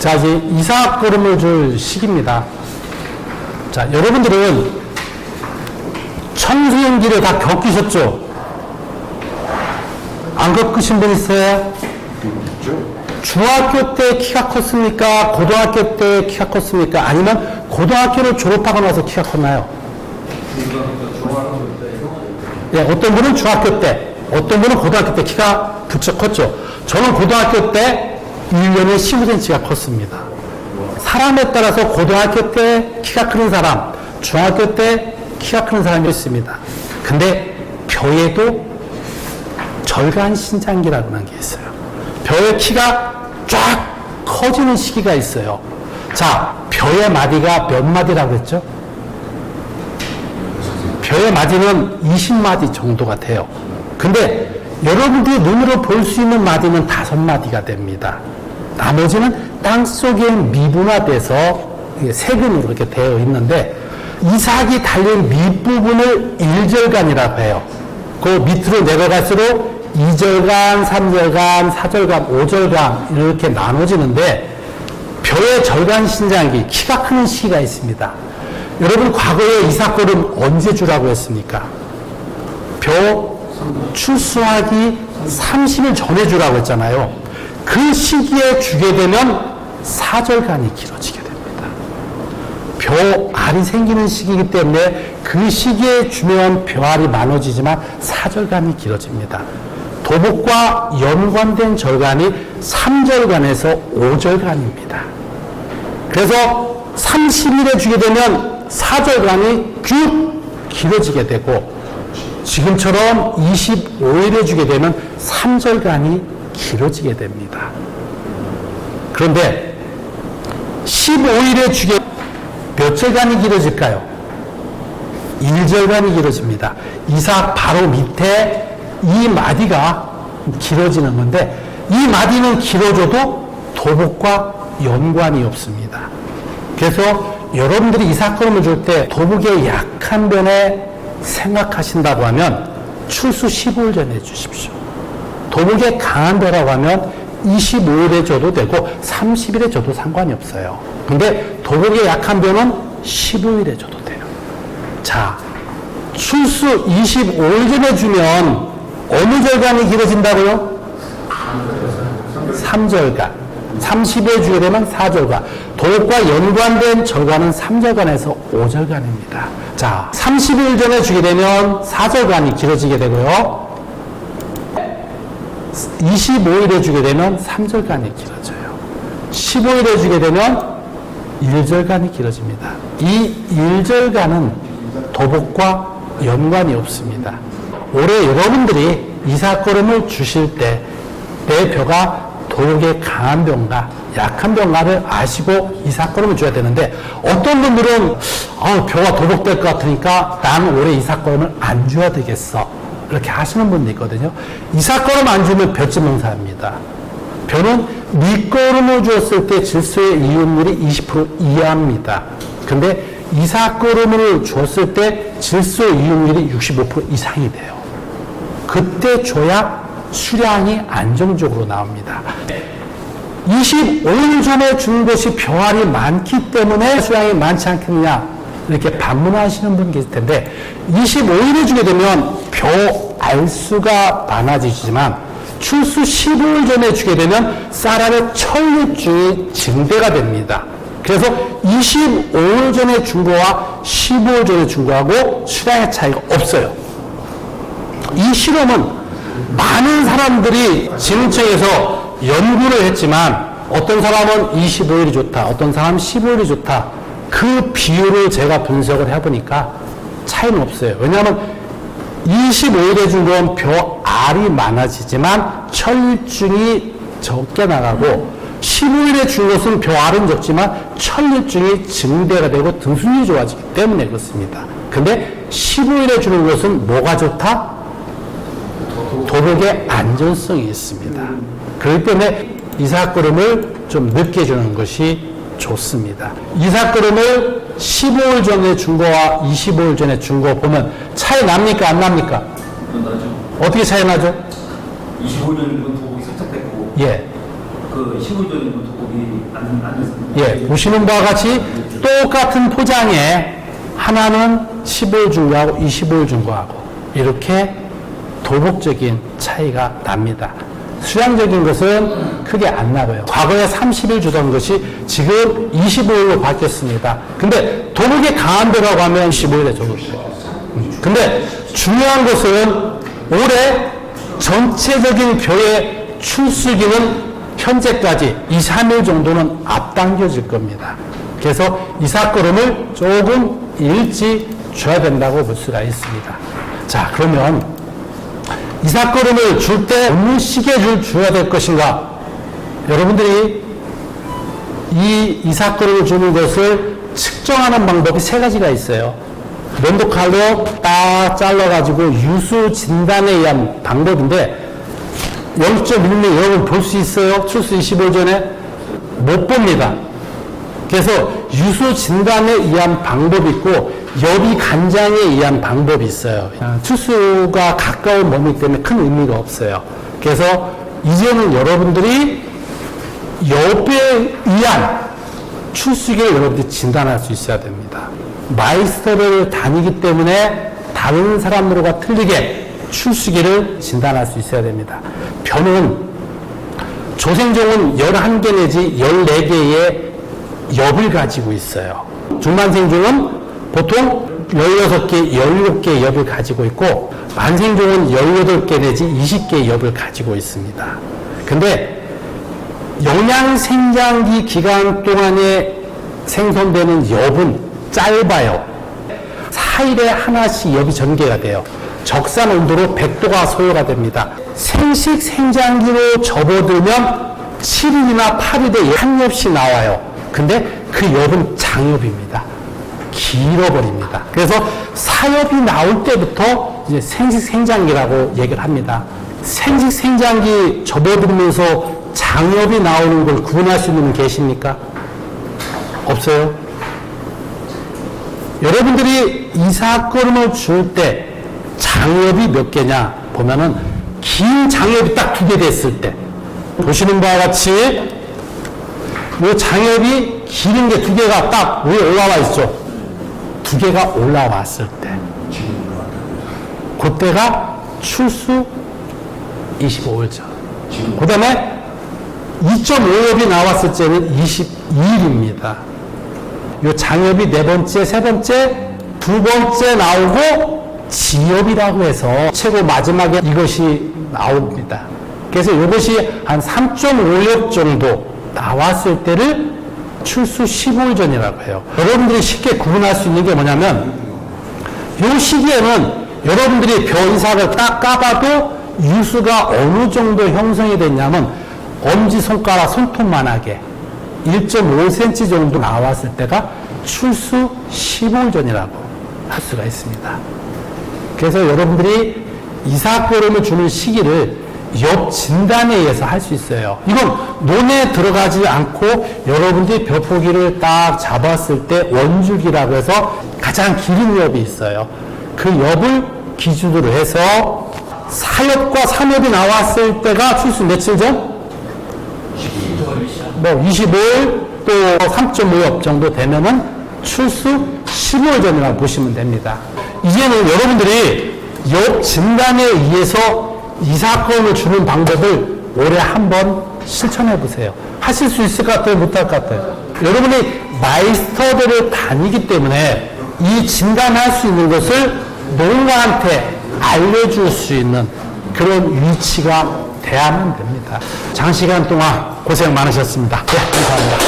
자, 이제 이삭 걸음을 줄 시기입니다. 자, 여러분들은 청소년기를 다 겪으셨죠? 안 겪으신 분 있어요? 중학교 때 키가 컸습니까? 고등학교 때 키가 컸습니까? 아니면 고등학교를 졸업하고 나서 키가 컸나요? 예, 어떤 분은 중학교 때, 어떤 분은 고등학교 때 키가 부쩍 컸죠. 저는 고등학교 때 1년에 15cm가 컸습니다. 사람에 따라서 고등학교 때 키가 크는 사람, 중학교 때 키가 크는 사람이 있습니다. 근데 벼에도 절간 신장기라는 게 있어요. 벼의 키가 쫙 커지는 시기가 있어요. 자, 벼의 마디가 몇 마디라고 했죠? 벼의 마디는 20마디 정도가 돼요. 근데 여러분들이 눈으로 볼 수 있는 마디는 5마디가 됩니다. 나머지는 땅속에 미분화돼서 세근으로 이렇게 되어 있는데 이삭이 달린 밑부분을 1절간이라고 해요. 그 밑으로 내려갈수록 2절간, 3절간, 4절간, 5절간 이렇게 나눠지는데 벼의 절간 신장기, 키가 크는 시기가 있습니다. 여러분 과거에 이삭걸음 언제 주라고 했습니까? 벼 출수하기 30일 전에 주라고 했잖아요. 그 시기에 주게 되면 4절간이 길어지게 됩니다. 벼알이 생기는 시기이기 때문에 그 시기에 주면 벼알이 많아지지만 4절간이 길어집니다. 도복과 연관된 절간이 3절간에서 5절간입니다. 그래서 30일에 주게 되면 4절간이 쭉 길어지게 되고 지금처럼 25일에 주게 되면 3절간이 길어지게 됩니다. 그런데 15일에 주게 몇 절간이 길어질까요? 1절간이 길어집니다. 이삭 바로 밑에 이 마디가 길어지는 건데 이 마디는 길어져도 도복과 연관이 없습니다. 그래서 여러분들이 이삭걸음을 줄 때 도복의 약한 변에 생각하신다고 하면 출수 15일 전에 주십시오. 도복의 강한 변이라고 하면 25일에 줘도 되고 30일에 줘도 상관이 없어요. 근데 도복의 약한 변은 15일에 줘도 돼요. 자, 출수 25일 전에 주면 어느 절간이 길어진다고요? 3절간. 30일 주게 되면 4절간. 도복과 연관된 절간은 3절간에서 5절간입니다. 자, 30일 전에 주게 되면 4절간이 길어지게 되고요. 25일에 주게 되면 3절간이 길어져요. 15일에 주게 되면 1절간이 길어집니다. 이 1절간은 도복과 연관이 없습니다. 올해 여러분들이 이삭걸음을 주실 때 내 벼가 도복의 강한 병과 약한 병가를 아시고 이삭걸음을 줘야 되는데 어떤 분들은 벼가 도복될 것 같으니까 나는 올해 이삭걸음을 안 줘야 되겠어 이렇게 하시는 분도 있거든요. 이삭걸음 안 주면 벼집 농사입니다. 벼는 밑걸음을 주었을 때 질소의 이온율이 20% 이하입니다. 근데 이삭걸음을 주었을 때 질소 이온율이 65% 이상이 돼요. 그때 줘야 수량이 안정적으로 나옵니다. 25일 전에 준 것이 벼알이 많기 때문에 수량이 많지 않겠느냐 이렇게 반문하시는 분 계실 텐데 25일에 주게 되면 벼알수가 많아지지만 출수 15일 전에 주게 되면 쌀알의 철류증이 증대가 됩니다. 그래서 25일 전에 준 거와 15일 전에 준 거하고 수량의 차이가 없어요. 이 실험은 많은 사람들이 진흥청에서 연구를 했지만 어떤 사람은 25일이 좋다, 어떤 사람은 15일이 좋다. 그 비율을 제가 분석을 해보니까 차이는 없어요. 왜냐하면 25일에 준 건 벼알이 많아지지만 철류증이 적게 나가고 15일에 준 것은 벼알은 적지만 철류증이 증대가 되고 등순이 좋아지기 때문에 그렇습니다. 근데 15일에 주는 것은 뭐가 좋다? 도복의 안전성이 있습니다. 그렇기 때문에 이삭걸음을 좀 늦게 주는 것이 좋습니다. 이삭걸음을 15일 전에 준 거와 25일 전에 준 거 보면 차이 납니까? 안 납니까? 나죠. 어떻게 차이 나죠? 25년 건 도복이 살짝 됐고, 예. 그 15년 건 도복이 예, 보시는 바와 같이 똑같은 포장에 하나는 15일 준 거하고 25일 준 거하고 이렇게 도복적인 차이가 납니다. 수량적인 것은 크게 안 나고요. 과거에 30일 주던 것이 지금 25일로 바뀌었습니다. 근데 도복이 강한 데라고 하면 15일에 줘도 근데 중요한 것은 올해 전체적인 벼의 출수기는 현재까지 2, 3일 정도는 앞당겨질 겁니다. 그래서 이삭거름을 조금 일찍 줘야 된다고 볼 수가 있습니다. 자, 그러면 이삭거름을 줄 때 어느 시기에 줘야 될 것인가? 여러분들이 이 이삭거름을 주는 것을 측정하는 방법이 세 가지가 있어요. 면도칼로 딱 잘라가지고 유수 진단에 의한 방법인데 0.1mm 여러분 볼 수 있어요? 출수 25일 전에? 못 봅니다. 그래서 유수 진단에 의한 방법이 있고 여비 간장에 의한 방법이 있어요. 출수가 가까운 몸이기 때문에 큰 의미가 없어요. 그래서 이제는 여러분들이 여비에 의한 출수기를 여러분들이 진단할 수 있어야 됩니다. 마이스터를 다니기 때문에 다른 사람들과 틀리게 출수기를 진단할 수 있어야 됩니다. 벼는 조생종은 11개 내지 14개의 엽을 가지고 있어요. 중만생종은 보통 16개, 17개의 엽을 가지고 있고 만생종은 18개 내지 20개의 엽을 가지고 있습니다. 근데 영양생장기 기간 동안에 생성되는 엽은 짧아요. 4일에 하나씩 엽이 전개가 돼요. 적산 온도로 100도가 소요가 됩니다. 생식 생장기로 접어들면 7일이나 8일에 한 엽씩 나와요. 근데 그 엽은 장엽입니다. 길어버립니다. 그래서 사엽이 나올 때부터 이제 생식 생장기라고 얘기를 합니다. 생식 생장기 접어들면서 장엽이 나오는 걸 구분할 수 있는 분 계십니까? 없어요? 여러분들이 이삭거름을 줄 때 장엽이 몇 개냐 보면은 긴 장엽이 딱 2개 됐을 때 보시는 바와 같이 이 장엽이 기른 게 2개가 딱 위에 올라와 있죠. 2개가 올라왔을 때 그때가 출수 25일 전. 그 다음에 2.5엽이 나왔을 때는 22일입니다. 이 장엽이 4번째, 3번째, 2번째 나오고 지엽이라고 해서 최고 마지막에 이것이 나옵니다. 그래서 이것이 한 3.5엽 정도 나왔을 때를 출수 15일 전이라고 해요. 여러분들이 쉽게 구분할 수 있는 게 뭐냐면 이 시기에는 여러분들이 벼 이삭을 딱 까봐도 유수가 어느 정도 형성이 됐냐면 엄지손가락 손톱만하게 1.5cm 정도 나왔을 때가 출수 15일 전이라고 할 수가 있습니다. 그래서 여러분들이 이삭거름을 주는 시기를 엽 진단에 의해서 할 수 있어요. 이건 논에 들어가지 않고 여러분들이 벼 포기를 딱 잡았을 때 원줄기라고 해서 가장 긴 엽이 있어요. 그 엽을 기준으로 해서 4엽과 3엽이 나왔을 때가 출수 며칠 전? 25일 또 3.5엽 정도 되면은 출수 15일 전이라고 보시면 됩니다. 이제는 여러분들이 엽 진단에 의해서 이삭거름을 주는 방법을 올해 한번 실천해 보세요. 하실 수 있을 것 같아요? 못할 것 같아요? 여러분이 마이스터들을 다니기 때문에 이 진단할 수 있는 것을 누군가한테 알려줄 수 있는 그런 위치가 돼야만 됩니다. 장시간 동안 고생 많으셨습니다. 네, 감사합니다.